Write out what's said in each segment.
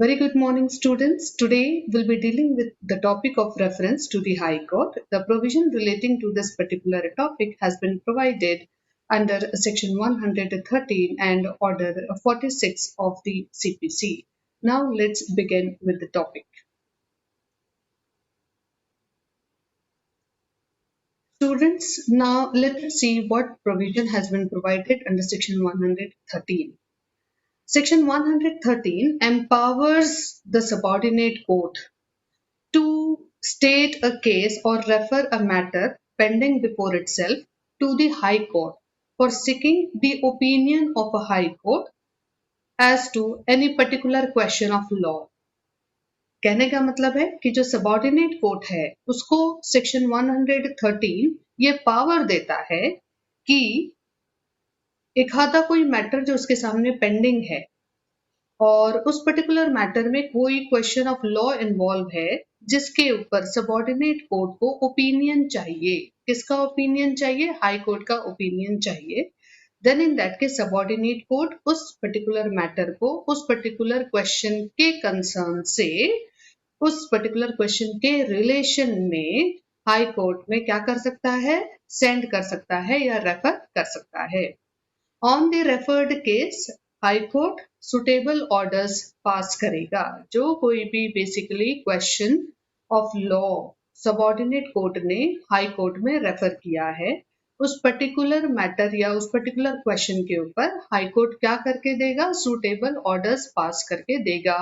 Very good morning, students. Today we'll be dealing with the topic of reference to the High Court. The provision relating to this particular topic has been provided under Section 113 and Order 46 of the CPC. Now let's begin with the topic. Students, now let us see what provision has been provided under Section 113. Section 113 empowers the subordinate court to state a case or refer a matter pending before itself to the High Court for seeking the opinion of a High Court as to any particular question of law. कहने का मतलब है कि जो subordinate court है उसको section 113 ये power देता है कि एक आधा कोई मैटर जो उसके सामने पेंडिंग है और उस पर्टिकुलर मैटर में कोई क्वेश्चन ऑफ लॉ इन्वॉल्व है जिसके ऊपर सबॉर्डिनेट कोर्ट को ओपिनियन चाहिए। किसका ओपिनियन चाहिए? हाई कोर्ट का ओपिनियन चाहिए। Then in that case subordinate court उस पर्टिकुलर मैटर को उस पर्टिकुलर क्वेश्चन के कंसर्न से उस पर्टिकुलर क्वेश्चन के रिलेशन में हाई कोर्ट में क्या कर सकता है? सेंड कर सकता है या रेफर कर सकता है। On the referred case high court suitable orders pass करेगा। जो कोई भी basically question of law subordinate court ने हाई कोर्ट में रेफर किया है उस पर्टिकुलर मैटर या उस पर्टिकुलर क्वेश्चन के ऊपर हाई कोर्ट क्या करके देगा? सुटेबल ऑर्डर्स पास करके देगा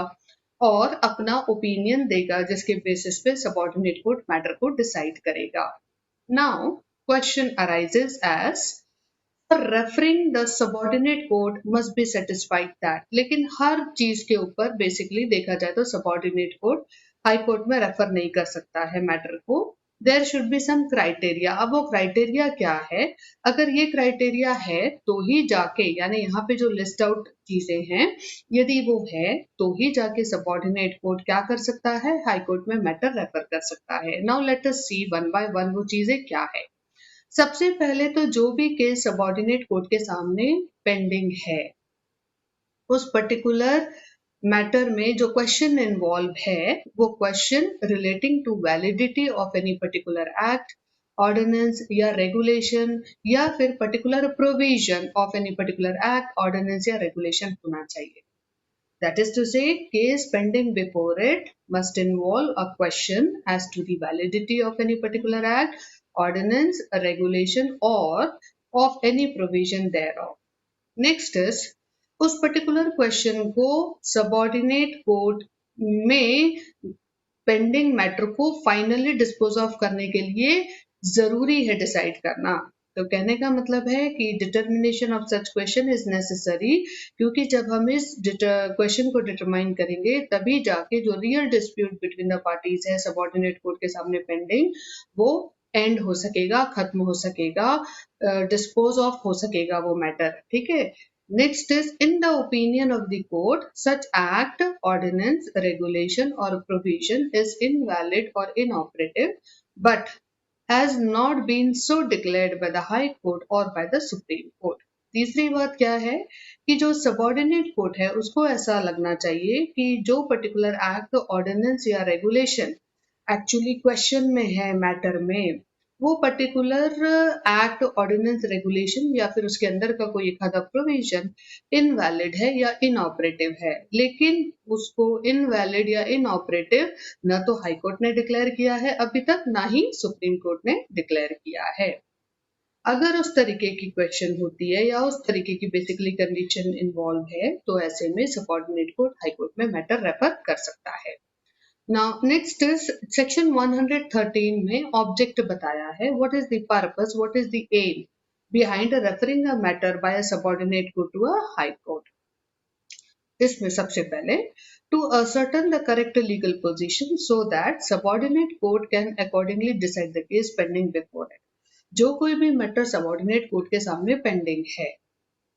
और अपना ओपिनियन देगा जिसके बेसिस पे सबऑर्डिनेट कोर्ट मैटर को डिसाइड करेगा। Now question arises as referring the subordinate court must be satisfied that, लेकिन हर चीज के ऊपर बेसिकली देखा जाए तो सबऑर्डिनेट कोर्ट हाई कोर्ट में रेफर नहीं कर सकता है मैटर को। There should be some criteria. अब वो क्राइटेरिया क्या है? अगर ये क्राइटेरिया है तो ही जाके, यानी यहाँ पे जो लिस्ट आउट चीजें हैं यदि वो है तो ही जाके सबऑर्डिनेट कोर्ट क्या कर सकता है? हाई कोर्ट में मैटर रेफर कर सकता है। Now let us see one by one वो चीजें क्या है। सबसे पहले तो जो भी केस सबऑर्डिनेट कोर्ट के सामने पेंडिंग है उस पर्टिकुलर मैटर में जो क्वेश्चन इन्वॉल्व है वो question relating to validity of any particular act, ordinance या रेगुलेशन या फिर particular provision of any particular act, ordinance या रेगुलेशन होना चाहिए। That is to say, case pending before it must involve a question as to the validity of any particular act, ordinance, a regulation or of any provision thereof. Next is उस particular question को subordinate court में pending matter को finally dispose of करने के लिए जरूरी है decide करना। तो कहने का मतलब है कि determination of such question is necessary, क्योंकि जब हम इस क्वेश्चन को डिटरमाइन करेंगे तभी जाके जो real dispute between the parties है सबऑर्डिनेट कोर्ट के सामने पेंडिंग वो एंड हो सकेगा, खत्म हो सकेगा, डिस्पोज ऑफ हो सकेगा वो मैटर। ठीक है। Next is in the opinion of the court such act, ordinance, regulation और प्रोविजन इज इनवैलिड और inoperative but has not been so declared by the High Court or by the Supreme Court. तीसरी बात क्या है कि जो subordinate court है उसको ऐसा लगना चाहिए कि जो पर्टिकुलर एक्ट, ऑर्डिनेंस या रेगुलेशन एक्चुअली क्वेश्चन में है मैटर में वो पर्टिकुलर एक्ट, ऑर्डिनेंस, रेगुलेशन या फिर उसके अंदर का कोई एक आधा प्रोविजन इनवैलिड है या इनऑपरेटिव है। लेकिन उसको इनवैलिड या इनऑपरेटिव न तो हाई कोर्ट ने डिक्लेयर किया है अभी तक, ना ही सुप्रीम कोर्ट ने डिक्लेयर किया है। अगर उस तरीके की क्वेश्चन होती है या उस तरीके की बेसिकली कंडीशन इन्वॉल्व है तो ऐसे में सबऑर्डिनेट कोर्ट हाई कोर्ट में मैटर रेफर कर सकता है। Now next is section 113 में ऑब्जेक्ट बताया है। What is the purpose, what is the aim behind referring a matter by a subordinate court to a high court? इसमें सबसे पहले to ascertain the correct legal position so that subordinate court can accordingly decide the case pending before it. जो कोई भी matter subordinate court के सामने pending है,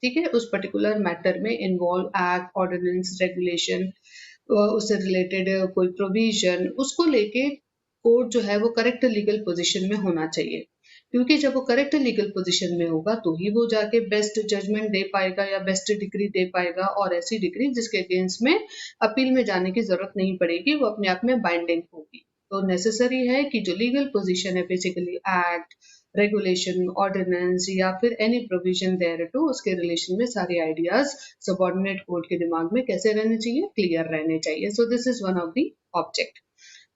ठीक है, उस पर्टिकुलर मैटर में इन्वॉल्व एक्ट, ऑर्डिनेंस, रेगुलेशन, उससे रिलेटेड कोई प्रोविजन, उसको लेके कोर्ट जो है वो करेक्ट लीगल पोजीशन में होना चाहिए। क्योंकि जब वो करेक्ट लीगल पोजीशन में होगा तो ही वो जाके बेस्ट जजमेंट दे पाएगा या बेस्ट डिग्री दे पाएगा, और ऐसी डिग्री जिसके अगेंस्ट में अपील में जाने की जरूरत नहीं पड़ेगी, वो अपने आप में बाइंडिंग होगी। तो नेसेसरी है कि जो लीगल पोजीशन है, बेसिकली एक्ट, रेगुलेशन, ऑर्डिनेंस या फिर एनी प्रोविजन देयर टू, उसके रिलेशन में सारे आइडियाज सबऑर्डिनेट कोर्ट के दिमाग में कैसे रहने चाहिए, क्लियर रहने चाहिए। So this is one of the object.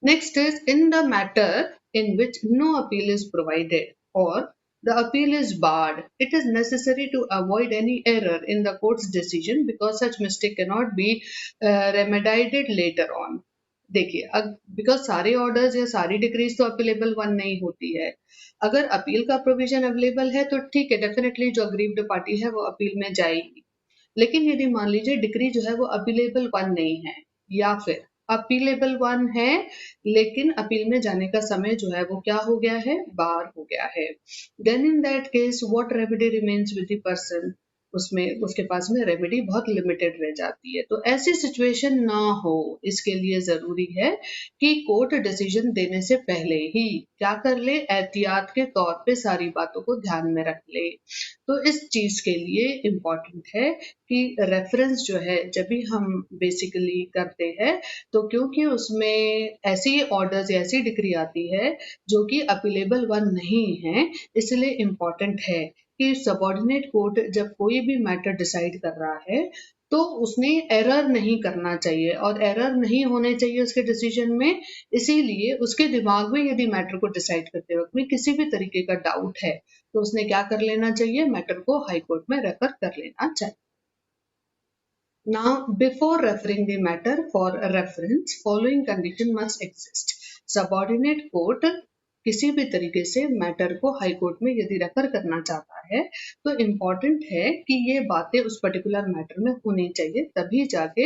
Next is in the matter in which no appeal is provided or the appeal is barred, it is necessary to avoid any error in the court's decision because such mistake cannot be remedied later on. देखिए, because सारे orders या सारी degrees तो appealable one नहीं होती है। अगर appeal का प्रोविजन अवेलेबल है तो ठीक है, डेफिनेटली जो अग्रीव्ड पार्टी है वो अपील में जाएगी। लेकिन यदि मान लीजिए डिग्री जो है वो अपीलेबल वन नहीं है, या फिर अपीलेबल वन है लेकिन अपील में जाने का समय जो है वो क्या हो गया है, बार हो गया है, then in that case what remedy remains with the person, उसमें उसके पास में रेमेडी बहुत लिमिटेड रह जाती है। तो ऐसी सिचुएशन ना हो, इसके लिए जरूरी है कि कोर्ट डिसीजन देने से पहले ही क्या कर ले, एहतियात के तौर पे सारी बातों को ध्यान में रख ले। तो इस चीज के लिए इम्पोर्टेंट है कि रेफरेंस जो है जब भी हम बेसिकली करते हैं तो क्योंकि उसमें ऐसी ऑर्डर्स या ऐसी डिग्री आती है जो कि अपीलेबल वन नहीं है, इसलिए इम्पोर्टेंट है कि सबऑर्डिनेट कोर्ट जब कोई भी मैटर डिसाइड कर रहा है तो उसने एरर नहीं करना चाहिए और एरर नहीं होने चाहिए उसके डिसीजन में। इसीलिए उसके दिमाग में यदि मैटर को डिसाइड करते वक्त में किसी भी तरीके का डाउट है तो उसने क्या कर लेना चाहिए, मैटर को हाई कोर्ट में रेफर कर लेना चाहिए। Now, before referring the matter for reference, following condition must exist. Subordinate court किसी भी तरीके से मैटर को हाई कोर्ट में यदि रेफर करना चाहता है तो इम्पोर्टेंट है कि ये बातें उस पर्टिकुलर मैटर में होनी चाहिए, तभी जाके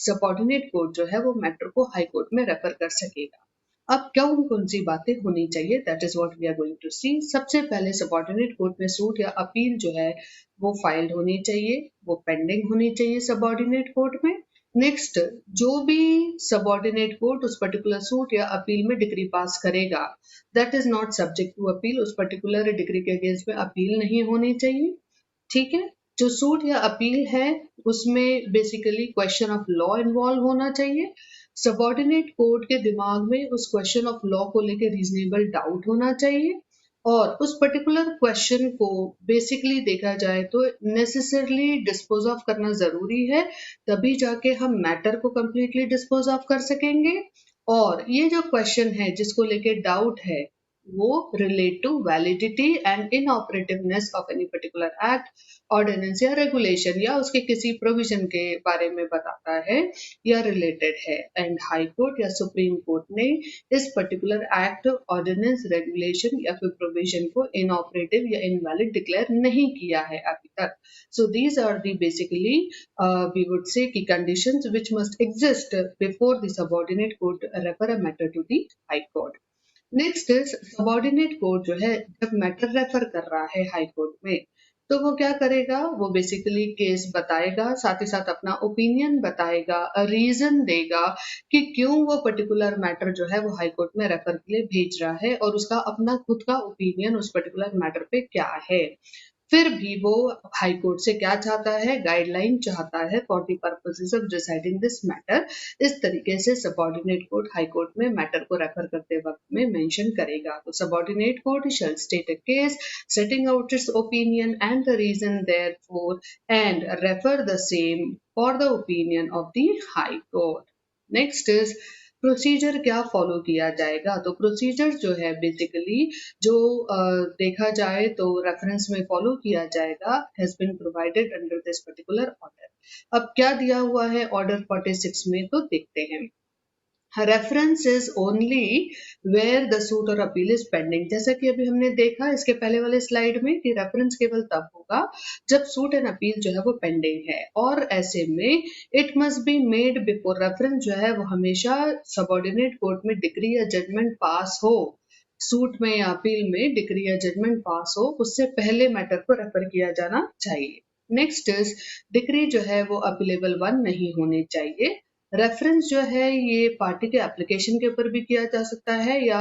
सबऑर्डिनेट कोर्ट जो है वो मैटर को हाई कोर्ट में रेफर कर सकेगा। अब कौन कौन सी बातें होनी चाहिए, that is what we are going to see. सबसे पहले सबऑर्डिनेट कोर्ट में सूट या अपील जो है वो फाइल्ड होनी चाहिए, वो पेंडिंग होनी चाहिए सबऑर्डिनेट कोर्ट में। नेक्स्ट, जो भी सबऑर्डिनेट कोर्ट उस पर्टिकुलर सूट या अपील में डिग्री पास करेगा that is not subject to appeal, उस पर्टिकुलर डिग्री के अगेंस्ट में अपील नहीं होनी चाहिए। ठीक है, जो सूट या अपील है उसमें basically question of law involve होना चाहिए। सबऑर्डिनेट कोर्ट के दिमाग में उस क्वेश्चन ऑफ लॉ को लेकर रीजनेबल डाउट होना चाहिए और उस पर्टिकुलर क्वेश्चन को बेसिकली देखा जाए तो नेसेसरली डिस्पोज ऑफ करना जरूरी है, तभी जाके हम मैटर को कंप्लीटली डिस्पोज ऑफ कर सकेंगे। और ये जो क्वेश्चन है जिसको लेके डाउट है वो relate to validity and inoperativeness of any particular act, ordinance या रेगुलेशन या उसके किसी प्रोविजन के बारे में बताता है या रिलेटेड है। एंड हाई कोर्ट या सुप्रीम कोर्ट ने इस पर्टिकुलर एक्ट, ऑर्डिनेंस, रेगुलेशन या फिर प्रोविजन को इनऑपरेटिव या इनवैलिड डिक्लेयर नहीं किया है अभी तक। So these are the basically we would say key conditions which must exist before the subordinate court refer a matter to the high court. Next is subordinate court जो है जब matter refer कर रहा है हाई कोर्ट में तो वो क्या करेगा, वो बेसिकली केस बताएगा, साथ ही साथ अपना ओपिनियन बताएगा, रीजन देगा कि क्यों वो पर्टिकुलर मैटर जो है वो हाई कोर्ट में रेफर के लिए भेज रहा है और उसका अपना खुद का ओपिनियन उस पर्टिकुलर मैटर पे क्या है। फिर भी वो हाई कोर्ट से क्या चाहता है, गाइडलाइन चाहता है for the purposes of deciding this matter. इस तरीके से सबऑर्डिनेट कोर्ट हाई कोर्ट में मैटर को रेफर करते वक्त में मेंशन करेगा। तो subordinate court shell state a case setting out its opinion and the reason therefore and refer the same for the opinion of the high court. Next is procedure क्या follow किया जाएगा। तो procedure जो है basically जो देखा जाए तो रेफरेंस में फॉलो किया जाएगा has been provided under this particular order. अब क्या दिया हुआ है ऑर्डर 46 में, तो देखते हैं। Reference is only where the suit और अपील इज पेंडिंग। जैसा कि अभी हमने देखा इसके पहले वाले स्लाइड में कि रेफरेंस केवल तब होगा जब सूट एंड अपील जो है वो पेंडिंग है, और ऐसे में it must be made before. Reference जो है वो हमेशा सबऑर्डिनेट कोर्ट में डिग्री या जजमेंट पास हो, सूट में या अपील में डिग्री या जजमेंट पास हो उससे पहले मैटर को रेफर किया जाना चाहिए। नेक्स्ट इज डिग्री जो है वो अपीलेबल वन नहीं होनी चाहिए। रेफरेंस जो है ये पार्टी के एप्लीकेशन के ऊपर भी किया जा सकता है या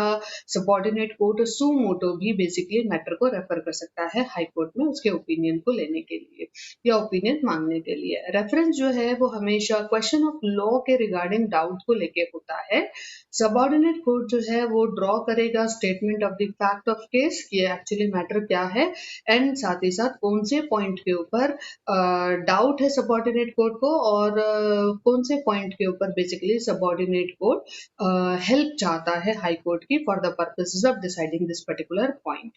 सबऑर्डिनेट कोर्ट सू मोटो भी बेसिकली मैटर को रेफर कर सकता है हाई कोर्ट में उसके ओपिनियन को लेने के लिए या ओपिनियन मांगने के लिए। रेफरेंस जो है वो हमेशा क्वेश्चन ऑफ लॉ के रिगार्डिंग डाउट को लेके होता है। सबऑर्डिनेट कोर्ट जो है वो ड्रॉ करेगा statement of the fact of case कि एक्चुअली मैटर क्या है एंड साथ ही साथ कौन से पॉइंट के ऊपर डाउट है सबऑर्डिनेट कोर्ट को और कौन से पॉइंट के ऊपर बेसिकली सबऑर्डिनेट कोर्ट हेल्प चाहता है हाई कोर्ट की for the purposes of deciding this particular point.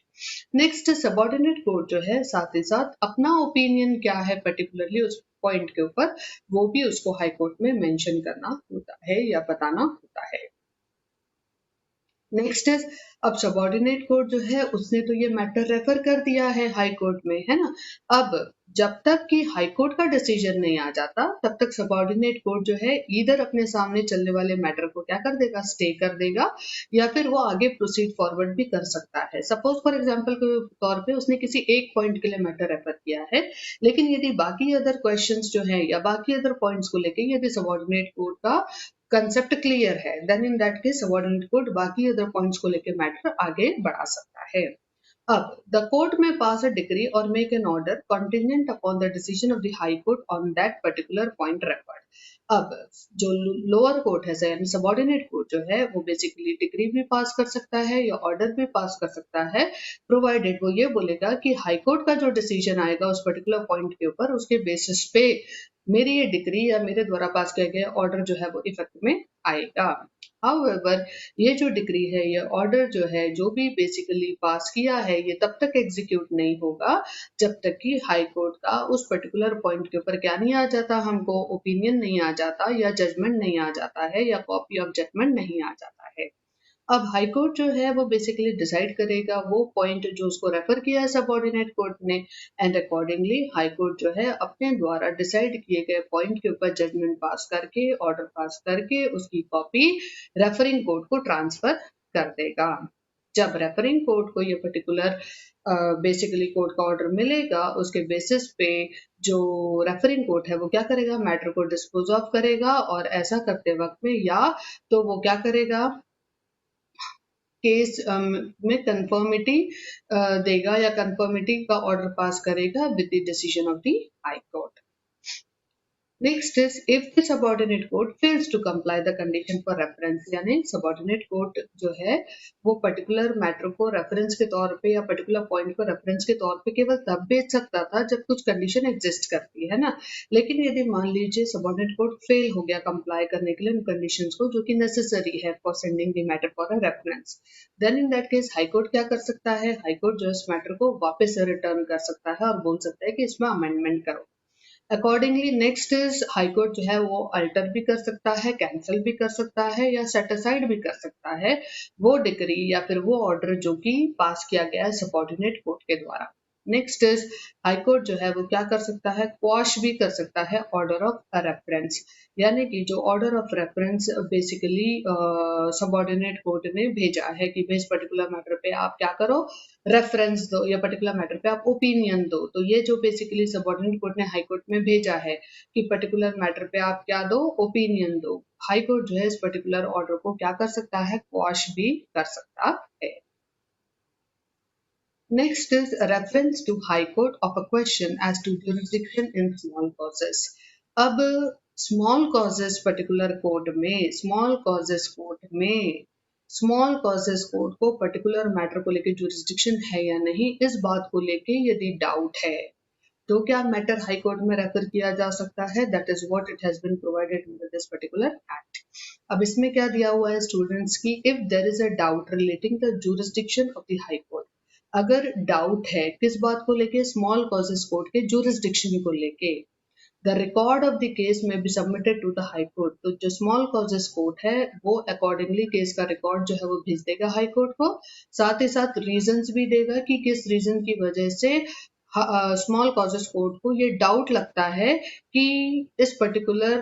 Next subordinate court जो है साथ ही साथ अपना ओपिनियन क्या है पर्टिकुलरली उस पॉइंट के ऊपर वो भी उसको हाई कोर्ट में मेंशन करना होता है या बताना होता है। नेक्स्ट इज अब सबऑर्डिनेट कोर्ट जो है उसने तो ये मैटर रेफर कर दिया है हाई कोर्ट में, है ना। अब जब तक कि हाई कोर्ट का डिसीजन नहीं आ जाता तब तक सबऑर्डिनेट कोर्ट जो है इधर अपने सामने चलने वाले मैटर को क्या कर देगा, स्टे कर देगा या फिर वो आगे प्रोसीड फॉरवर्ड भी कर सकता है। सपोज फॉर एग्जांपल के तौर पे उसने किसी एक पॉइंट के लिए मैटर रेफर किया है, लेकिन यदि बाकी अदर क्वेश्चंस जो है या बाकी अदर पॉइंट्स को लेके यदि सबऑर्डिनेट कोर्ट का कंसेप्ट क्लियर है then in that case subordinate court बाकी अदर पॉइंट्स को लेकर मैटर आगे बढ़ा सकता है। अब द कोर्ट में पास अ डिक्री और make an order contingent upon the decision of the high court on that particular point referred. अब जो लोअर कोर्ट है यानी सबऑर्डिनेट कोर्ट जो है वो बेसिकली डिक्री भी पास कर सकता है या ऑर्डर भी पास कर सकता है प्रोवाइडेड वो ये बोलेगा कि हाई कोर्ट का जो डिसीजन आएगा उस पर्टिकुलर पॉइंट के ऊपर उसके बेसिस पे मेरी ये डिक्री या मेरे द्वारा पास किया गया ऑर्डर जो है वो इफेक्ट में आएगा। हाउएवर ये जो डिक्री है ये ऑर्डर जो है जो भी बेसिकली पास किया है ये तब तक एग्जीक्यूट नहीं होगा जब तक कि हाई कोर्ट का उस पर्टिकुलर पॉइंट के ऊपर क्या नहीं आ जाता, हमको ओपिनियन नहीं आ जाता या जजमेंट नहीं आ जाता है या कॉपी ऑफ जजमेंट नहीं आ जाता है। अब हाई कोर्ट जो है वो बेसिकली डिसाइड करेगा वो पॉइंट जो उसको रेफर किया है सबऑर्डिनेट कोर्ट ने एंड अकॉर्डिंगली हाई कोर्ट जो है अपने द्वारा डिसाइड किए गए पॉइंट के ऊपर जजमेंट पास करके ऑर्डर पास करके उसकी कॉपी रेफरिंग कोर्ट को ट्रांसफर कर देगा। जब रेफरिंग कोर्ट को ये पर्टिकुलर बेसिकली कोर्ट का ऑर्डर मिलेगा उसके बेसिस पे जो रेफरिंग कोर्ट है वो क्या करेगा, मैटर को डिस्पोज ऑफ करेगा और ऐसा करते वक्त में या तो वो क्या करेगा केस में कंफर्मिटी देगा या कंफर्मिटी का ऑर्डर पास करेगा with the decision of the high court. Next is if the subordinate court fails to comply the condition for reference, यानी सबऑर्डिनेट कोर्ट जो है वो पर्टिकुलर मैटर को रेफरेंस के तौर पे या पर्टिकुलर पॉइंट को रेफरेंस के तौर पे केवल तब भेज सकता था जब कुछ कंडीशन एग्जिस्ट करती है ना। लेकिन यदि मान लीजिए सबऑर्डिनेट कोर्ट फेल हो गया कंप्लाई करने के लिए उन कंडीशंस को जो कि नेसेसरी है for sending the matter for a reference, then in that case high court क्या कर सकता है, हाई कोर्ट जो इस मैटर को वापस रिटर्न कर सकता है और बोल सकता है कि इसमें अमेंडमेंट करो। Accordingly next is high court जो है वो अल्टर भी कर सकता है, कैंसिल भी कर सकता है या सेट असाइड भी कर सकता है वो डिक्री या फिर वो ऑर्डर जो कि पास किया गया है सबऑर्डिनेट कोर्ट के द्वारा। नेक्स्ट इज हाई कोर्ट जो है वो क्या कर सकता है, क्वाश भी कर सकता है ऑर्डर ऑफ रेफरेंस, यानी कि जो order of reference basically subordinate court ने भेजा है कि इस पर्टिकुलर मैटर पे आप क्या करो, रेफरेंस दो या पर्टिकुलर मैटर पे आप ओपिनियन दो। तो ये जो बेसिकली सबऑर्डिनेट कोर्ट ने हाई कोर्ट में भेजा है कि पर्टिकुलर मैटर पे आप क्या दो, ओपिनियन दो, हाई कोर्ट जो है इस पर्टिकुलर ऑर्डर को क्या कर सकता है, क्वाश भी कर सकता है। Next is a reference to High Court of a question as to jurisdiction in small causes. अब small causes particular court में small causes court में small causes court को particular matter को लेके jurisdiction है या नहीं इस बात को लेके यदि doubt है तो क्या मैटर हाई कोर्ट में रेफर किया जा सकता है, that is what it has been provided in this particular act. अब इसमें क्या दिया हुआ है स्टूडेंट्स की, if there is a doubt relating the jurisdiction of the high court, अगर डाउट है किस बात को लेके, स्मॉल कॉजेस कोर्ट के जुरिस्डिक्शन को लेके, the record of the case में be submitted to the high court, तो जो स्मॉल कॉजेस कोर्ट है वो अकॉर्डिंगली केस का रिकॉर्ड जो है वो भेज देगा हाई कोर्ट को, साथ ही साथ रीजंस भी देगा कि किस रीजन की वजह से स्मॉल कॉजेस कोर्ट को ये डाउट लगता है कि इस पर्टिकुलर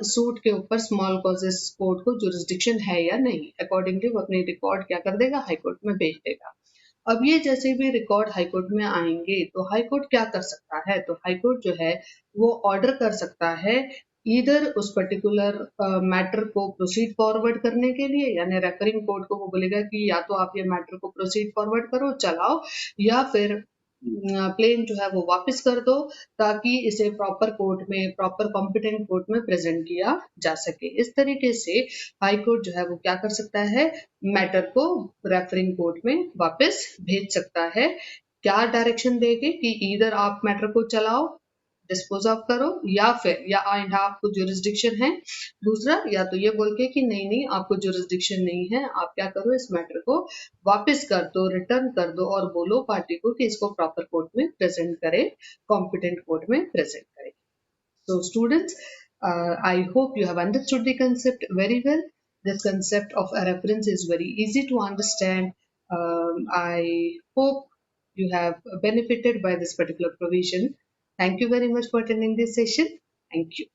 सूट के ऊपर स्मॉल कॉजेस कोर्ट को जुरिस्डिक्शन है या नहीं, अकॉर्डिंगली वो अपने रिकॉर्ड क्या कर देगा, हाई कोर्ट में भेज देगा। अब ये जैसे भी रिकॉर्ड हाई कोर्ट में आएंगे तो हाई कोर्ट क्या कर सकता है, तो हाई कोर्ट जो है वो ऑर्डर कर सकता है ईदर उस पर्टिकुलर मैटर को प्रोसीड फॉरवर्ड करने के लिए, यानी रेफरिंग कोर्ट को वो बोलेगा कि या तो आप ये मैटर को प्रोसीड फॉरवर्ड करो, चलाओ, या फिर प्लेन जो है वो वापस कर दो, ताकि इसे प्रॉपर कोर्ट में, प्रॉपर कॉम्पिटेंट कोर्ट में प्रेजेंट किया जा सके। इस तरीके से हाई कोर्ट जो है वो क्या कर सकता है, मैटर को रेफरिंग कोर्ट में वापस भेज सकता है। क्या डायरेक्शन देके कि इधर आप मैटर को चलाओ, डिस्पोज ऑफ करो, या फिर या आपको जुरिस्डिक्शन है। दूसरा, या तो ये बोल के कि नहीं नहीं आपको जुरिस्डिक्शन नहीं है, आप क्या करो, इस मैटर को वापस कर दो, रिटर्न कर दो, और बोलो पार्टी को कि इसको प्रॉपर कोर्ट में प्रेजेंट करे, कॉम्पिटेंट कोर्ट में प्रेजेंट करे। So students, I hope you have understood the concept very well. This concept of a reference is very easy to understand. I hope you have benefited by this particular provision. Thank you very much for attending this session. Thank you.